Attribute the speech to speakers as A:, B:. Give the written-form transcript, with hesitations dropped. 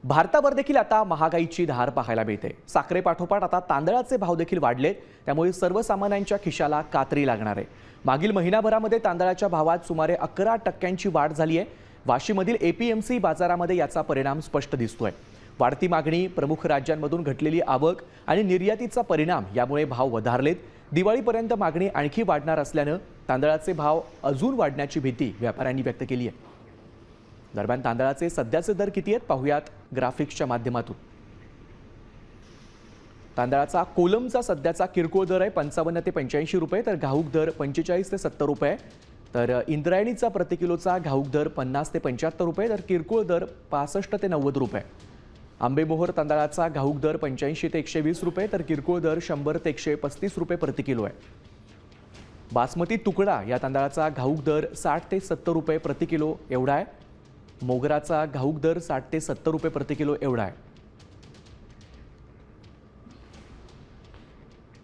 A: भारतावर देखील आता महागाईची धार पाहायला मिळते। साखरेपाठोपाठ आता तांदळाचे भाव देखील वाढले, त्यामुळे सर्वसामान्यांच्या खिशाला कात्री लागणार आहे। मागील महिनाभरामध्ये तांदळाच्या भावात सुमारे 11% वाढ झाली आहे। वाशीमधील एपीएमसी बाजारामध्ये याचा परिणाम स्पष्ट दिसतोय। वाढती मागणी, प्रमुख राज्यांमधून घटलेली आवक आणि निर्यातीचा परिणाम यामुळे भाव वधारलेत। दिवाळीपर्यंत मागणी आणखी वाढणार असल्याने तांदळाचे भाव अजून वाढण्याची भीती व्यापाऱ्यांनी व्यक्त केली आहे। दरम्यान तांदळाचे सध्याचे दर किती आहेत पाहूयात ग्राफिक्सच्या माध्यमातून। तांदळाचा कोलमचा सध्याचा किरकोळ दर आहे 55 ते 85 रुपये, तर घाऊक दर 45 ते 70 रुपये, तर इंद्रायणीचा प्रति किलोचा घाऊक दर 50 ते 75 रुपये, तर किरकोळ दर 65 ते 90 रुपये। आंबेमोहोर तांदळाचा घाऊक दर 85 ते 120 रुपये, तर किरकोळ दर 100 ते 135 रुपये प्रति किलो आहे। बासमती तुकडा या तांदळाचा घाऊक दर 60 ते 70 रुपये प्रति किलो एवढा आहे। मोगराचा घाऊक दर 60 ते 70 रुपये प्रति किलो एवढा आहे।